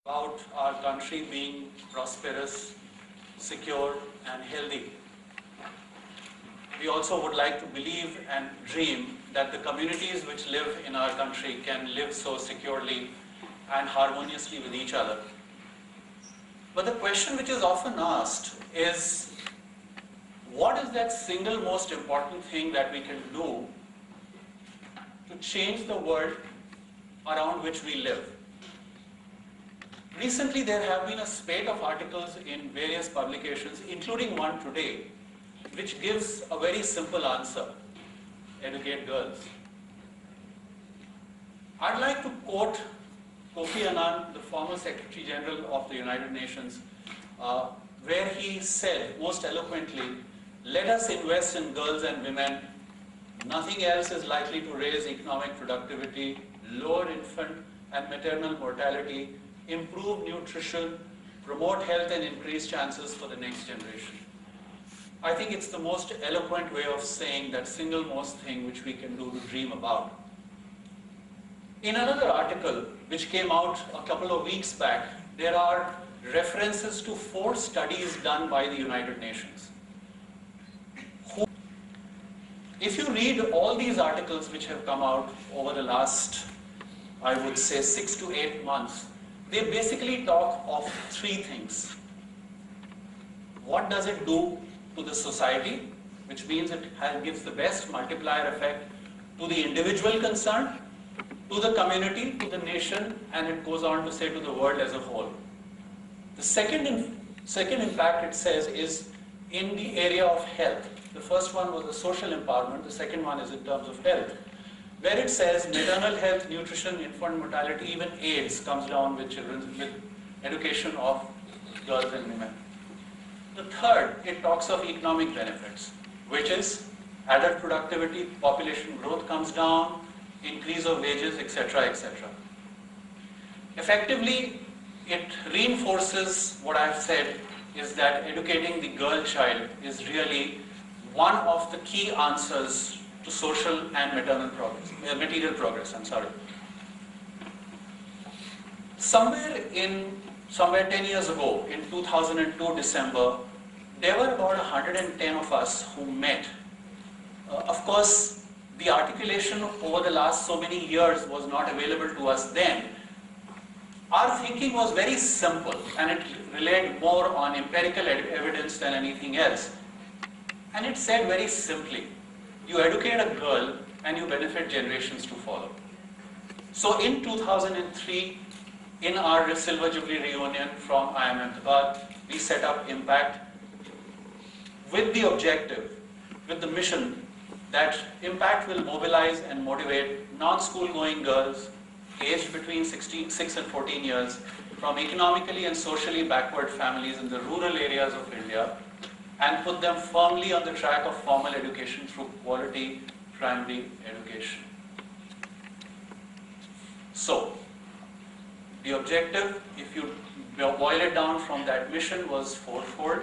about our country being prosperous, secure and healthy. We also would like to believe and dream that the communities which live in our country can live so securely and harmoniously with each other. But the question which is often asked is, what is that single most important thing that we can do to change the world around which we live? Recently, there have been a spate of articles in various publications, including one today, which gives a very simple answer: educate girls. I'd like to quote Kofi Annan, the former Secretary General of the United Nations, where he said most eloquently, "Let us invest in girls and women. Nothing else is likely to raise economic productivity, lower infant and maternal mortality, improve nutrition, promote health and increase chances for the next generation." I think it's the most eloquent way of saying that single most thing which we can do to dream about. In another article which came out a couple of weeks back, there are references to 4 studies done by the United Nations. If you read all these articles which have come out over the last, I would say, 6 to 8 months, they basically talk of 3 things. What does it do to the society, which means it gives the best multiplier effect to the individual concerned, to the community, to the nation, and it goes on to say to the world as a whole. The second impact, it says, is in the area of health. The first one was the social empowerment, the second one is in terms of health, where it says maternal health, nutrition, infant mortality, even AIDS comes down with education of girls and women. The third, it talks of economic benefits, which is adult productivity, population growth comes down, increase of wages, etc., etc. Effectively, it reinforces what I have said, is that educating the girl child is really one of the key answers to social and material progress. Somewhere 10 years ago, in 2002 December, there were about 110 of us who met. Of course, the articulation over the last so many years was not available to us then. Our thinking was very simple, and it relied more on empirical evidence than anything else. And it said very simply, you educate a girl and you benefit generations to follow. So in 2003, in our Silver Jubilee reunion from IIMPACT, we set up IMPACT with the objective, with the mission that IMPACT will mobilize and motivate non-school going girls aged between 6 and 14 years from economically and socially backward families in the rural areas of India and put them firmly on the track of formal education through quality primary education. So, the objective, if you boil it down from that mission, was 4-fold.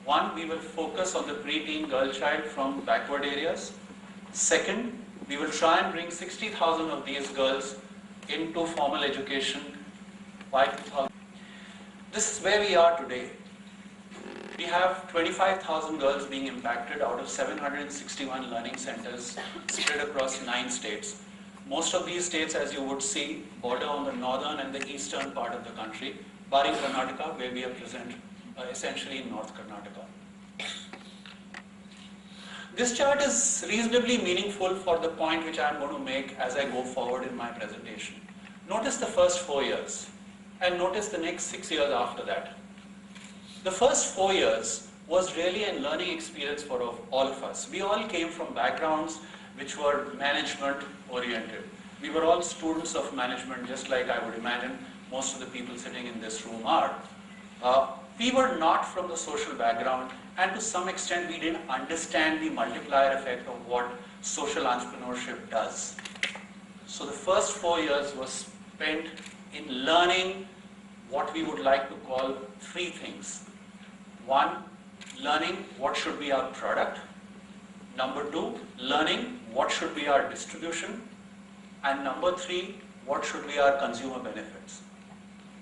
1, we will focus on the pre-teen girl child from backward areas. 2nd, we will try and bring 60,000 of these girls into formal education by 2000. This is where we are today. We have 25,000 girls being impacted out of 761 learning centers spread across 9 states. Most of these states, as you would see, border on the northern and the eastern part of the country, barring Karnataka, where we are present essentially in North Karnataka. This chart is reasonably meaningful for the point which I am going to make as I go forward in my presentation. Notice the first 4 years, and notice the next 6 years after that. The first 4 years was really a learning experience for all of us. We all came from backgrounds which were management oriented. We were all students of management, just like I would imagine most of the people sitting in this room are. We were not from the social background, and to some extent we didn't understand the multiplier effect of what social entrepreneurship does. So the first 4 years was spent in learning what we would like to call 3 things. 1, learning what should be our product. Number 2, learning what should be our distribution. And number 3, what should be our consumer benefits.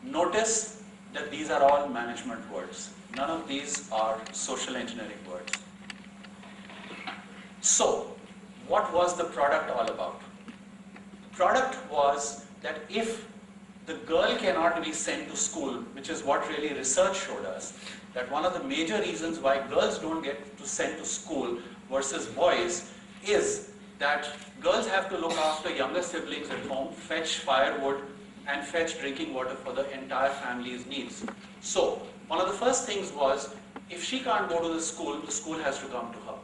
Notice that these are all management words. None of these are social engineering words. So, what was the product all about? The product was that if the girl cannot be sent to school, which is what really research showed us, that one of the major reasons why girls don't get sent to school versus boys is that girls have to look after younger siblings at home, fetch firewood, and fetch drinking water for the entire family's needs. So, one of the first things was, if she can't go to the school has to come to her.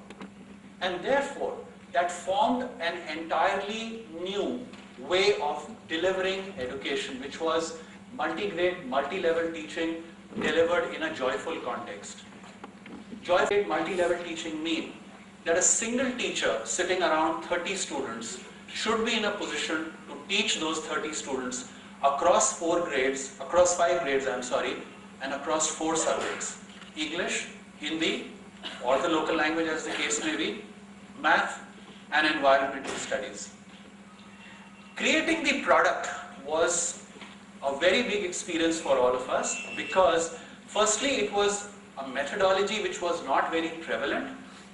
And therefore, that formed an entirely new way of delivering education, which was multi-grade, multi-level teaching delivered in a joyful context. Joyful multi-level teaching means that a single teacher sitting around 30 students should be in a position to teach those 30 students across 5 grades, and across 4 subjects: English, Hindi, or the local language as the case may be, math, and environmental studies. Creating the product was a very big experience for all of us because firstly, it was a methodology which was not very prevalent.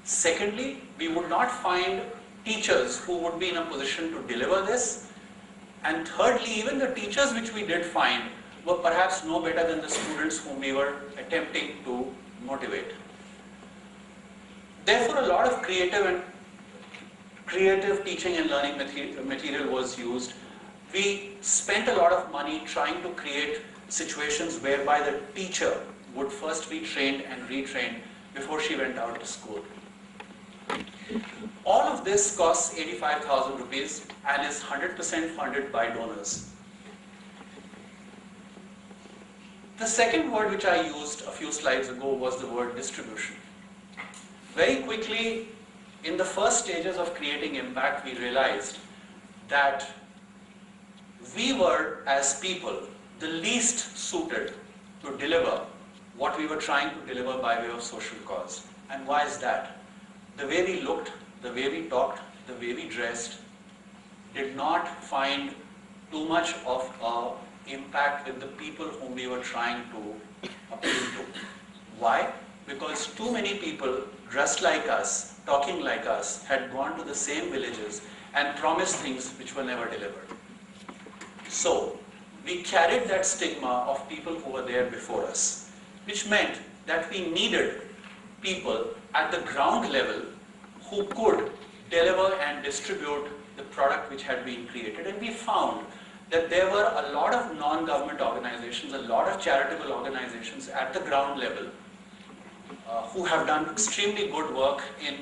Secondly, we would not find teachers who would be in a position to deliver this. And thirdly, even the teachers which we did find were perhaps no better than the students whom we were attempting to motivate. Therefore, a lot of creative teaching and learning material was used. We spent a lot of money trying to create situations whereby the teacher would first be trained and retrained before she went out to school. All of this costs 85,000 rupees and is 100% funded by donors. The second word which I used a few slides ago was the word distribution. Very quickly, in the first stages of creating impact, we realized that we were, as people, the least suited to deliver what we were trying to deliver by way of social cause. And why is that? The way we looked, the way we talked, the way we dressed did not find too much of an impact with the people whom we were trying to appeal to. Why? Because too many people dressed like us, talking like us, had gone to the same villages and promised things which were never delivered. So, we carried that stigma of people who were there before us, which meant that we needed people at the ground level who could deliver and distribute the product which had been created. And we found that there were a lot of non-government organizations, a lot of charitable organizations at the ground level who have done extremely good work in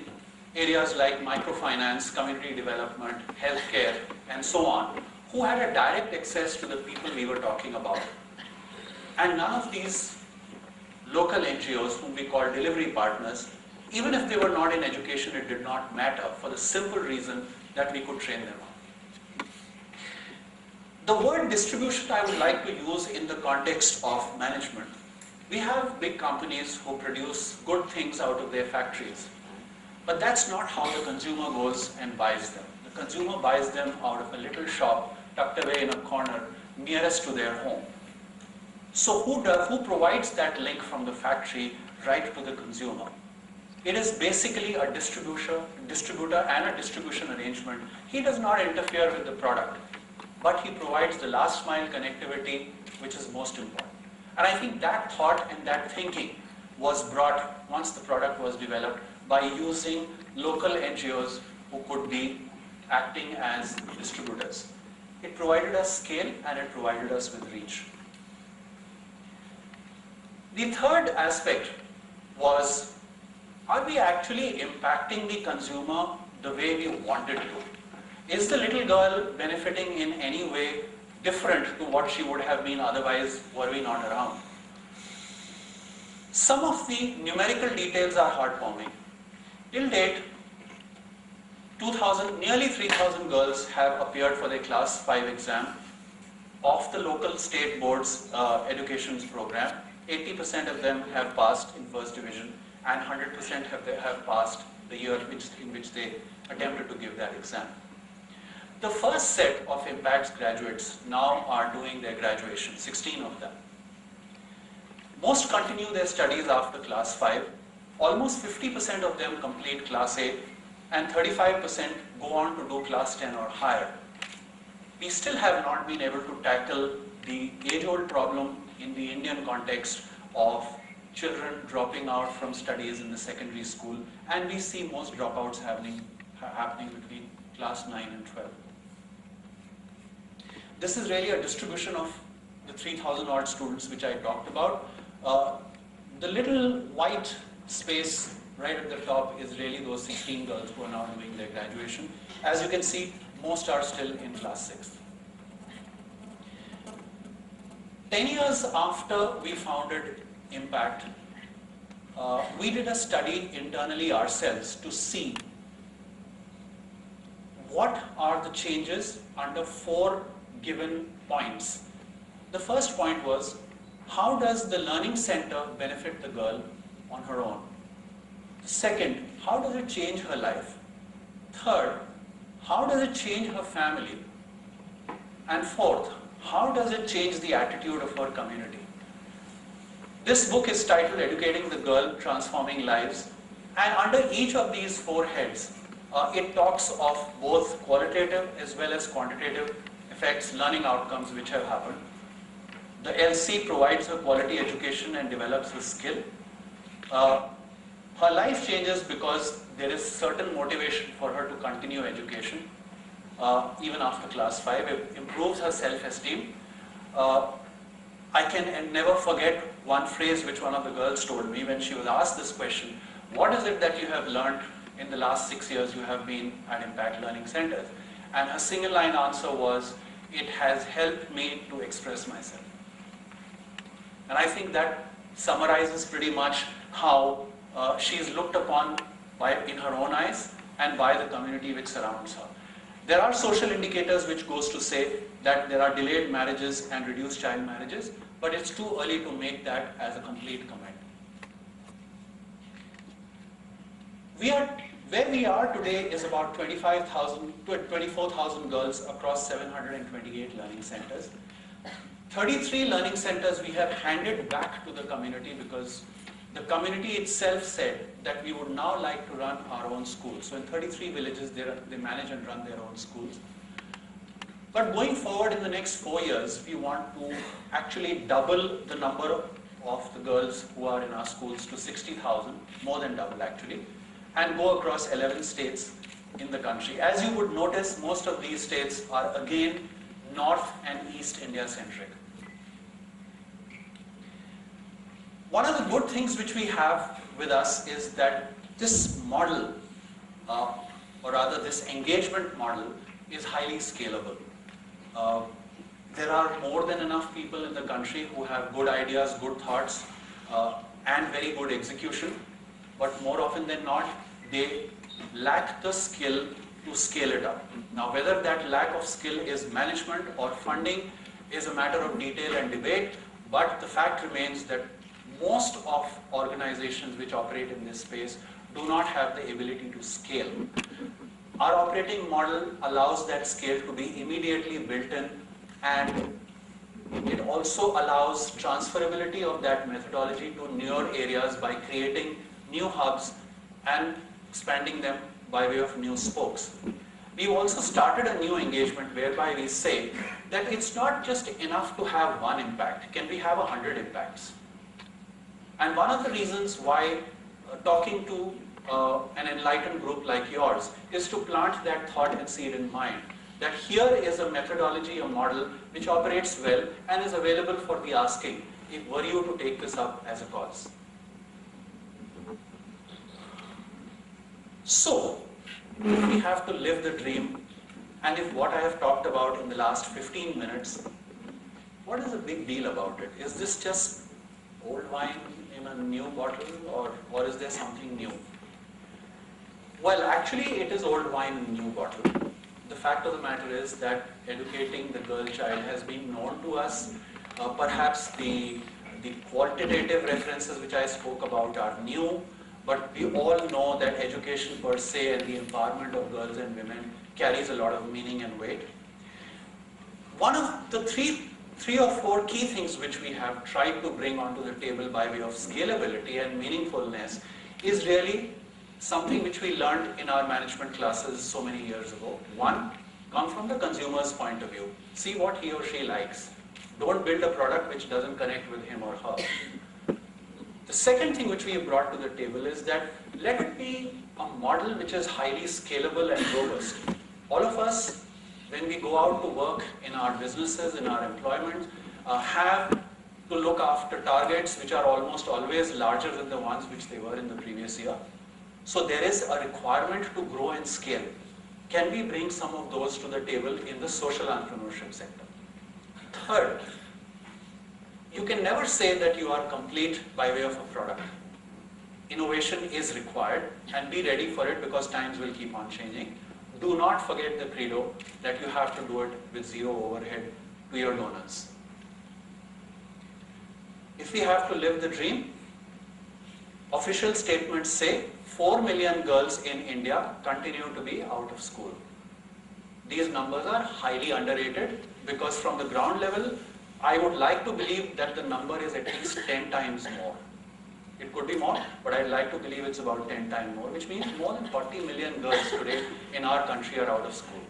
areas like microfinance, community development, healthcare, and so on, who had a direct access to the people we were talking about. And none of these local NGOs, whom we call delivery partners, even if they were not in education, it did not matter for the simple reason that we could train them up. The word distribution I would like to use in the context of management. We have big companies who produce good things out of their factories, but that's not how the consumer goes and buys them. The consumer buys them out of a little shop tucked away in a corner nearest to their home. So who provides that link from the factory right to the consumer? It is basically a distributor and a distribution arrangement. He does not interfere with the product, but he provides the last mile connectivity, which is most important. And I think that thought and that thinking was brought once the product was developed by using local NGOs who could be acting as distributors. It provided us scale and it provided us with reach. The third aspect was, are we actually impacting the consumer the way we wanted to? Is the little girl benefiting in any way different to what she would have been otherwise were we not around? Some of the numerical details are heartwarming. Till date, nearly 3,000 girls have appeared for their class 5 exam of the local state board's education program. 80% of them have passed in first division and 100% have passed the year in which they attempted to give that exam. The first set of IMPACT's graduates now are doing their graduation, 16 of them. Most continue their studies after class 5. Almost 50% of them complete class 8 and 35% go on to do class 10 or higher. We still have not been able to tackle the age-old problem in the Indian context of children dropping out from studies in the secondary school, and we see most dropouts happening between class 9 and 12. This is really a distribution of the 3,000 odd students which I talked about. The little white space right at the top is really those 16 girls who are now doing their graduation. As you can see, most are still in class 6. 10 years after we founded IMPACT, we did a study internally ourselves to see what are the changes under 4 given points. The first point was, how does the learning center benefit the girl on her own? Second, how does it change her life? Third, how does it change her family? And fourth, how does it change the attitude of her community? This book is titled Educating the Girl, Transforming Lives, and under each of these 4 heads, it talks of both qualitative as well as quantitative effects, learning outcomes which have happened. The LC provides her quality education and develops her skill. Her life changes because there is certain motivation for her to continue education, even after class 5. It improves her self-esteem. I can never forget one phrase which one of the girls told me when she was asked this question: what is it that you have learned in the last 6 years you have been at IMPACT Learning Centers? And her single line answer was, it has helped me to express myself. And I think that summarizes pretty much how she is looked upon in her own eyes and by the community which surrounds her. There are social indicators which goes to say that there are delayed marriages and reduced child marriages, but it's too early to make that as a complete comment. Where we are today is about 24,000 girls across 728 learning centers. 33 learning centers we have handed back to the community because the community itself said that we would now like to run our own schools. So in 33 villages, they manage and run their own schools. But going forward in the next 4 years, we want to actually double the number of the girls who are in our schools to 60,000, more than double actually, and go across 11 states in the country. As you would notice, most of these states are again North and East India centric. One of the good things which we have with us is that this model, or rather this engagement model, is highly scalable. There are more than enough people in the country who have good ideas, good thoughts, and very good execution, but more often than not, they lack the skill to scale it up. Now, whether that lack of skill is management or funding is a matter of detail and debate, but the fact remains that most of organizations which operate in this space do not have the ability to scale. Our operating model allows that scale to be immediately built in, and it also allows transferability of that methodology to newer areas by creating new hubs and expanding them by way of new spokes. We've also started a new engagement whereby we say that it's not just enough to have one impact. Can we have 100 impacts? And one of the reasons why talking to an enlightened group like yours is to plant that thought and seed in mind, that here is a methodology, a model which operates well and is available for the asking, were you to take this up as a cause. So, if we have to live the dream, and if what I have talked about in the last 15 minutes, what is the big deal about it? Is this just old wine in a new bottle, or is there something new? Well, actually it is old wine in a new bottle. The fact of the matter is that educating the girl child has been known to us. Perhaps the qualitative references which I spoke about are new. but we all know that education per se and the empowerment of girls and women carries a lot of meaning and weight. One of the three or four key things which we have tried to bring onto the table by way of scalability and meaningfulness is really something which we learned in our management classes so many years ago. One, come from the consumer's point of view. See what he or she likes. Don't build a product which doesn't connect with him or her. The second thing which we have brought to the table is that let it be a model which is highly scalable and robust. All of us, when we go out to work in our businesses, in our employment, have to look after targets which are almost always larger than the ones which they were in the previous year. So there is a requirement to grow and scale. Can we bring some of those to the table in the social entrepreneurship sector? Third, you can never say that you are complete by way of a product. Innovation is required, and be ready for it because times will keep on changing. Do not forget the credo that you have to do it with zero overhead to your donors. If we have to live the dream, official statements say 4 million girls in India continue to be out of school. These numbers are highly underrated because from the ground level, I would like to believe that the number is at least 10 times more. It could be more, but I'd like to believe it's about 10 times more, which means more than 40 million girls today in our country are out of school.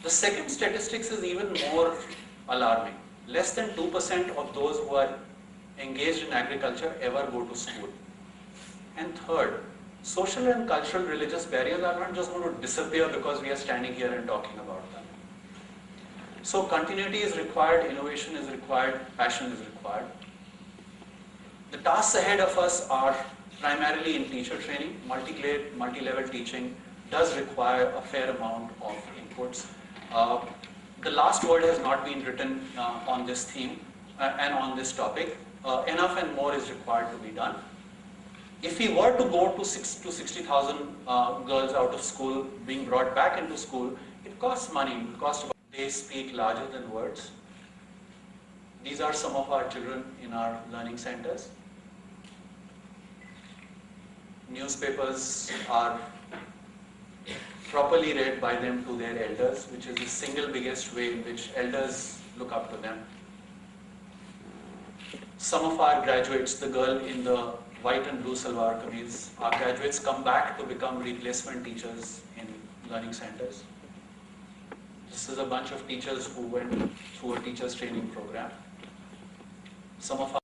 The second statistics is even more alarming. Less than 2% of those who are engaged in agriculture ever go to school. And third, social and cultural religious barriers are not just going to disappear because we are standing here and talking about them. So continuity is required, innovation is required, passion is required. The tasks ahead of us are primarily in teacher training. Multi-grade, multi-level teaching does require a fair amount of inputs. The last word has not been written on this theme and on this topic. Enough and more is required to be done. If we were to go to 60,000 girls out of school being brought back into school, it costs money. It costs about, they speak larger than words. These are some of our children in our learning centers. Newspapers are properly read by them to their elders, which is the single biggest way in which elders look up to them. Some of our graduates, the girl in the white and blue salwar kameez, our graduates come back to become replacement teachers in learning centers. This is a bunch of teachers who went through a teachers training program. Some of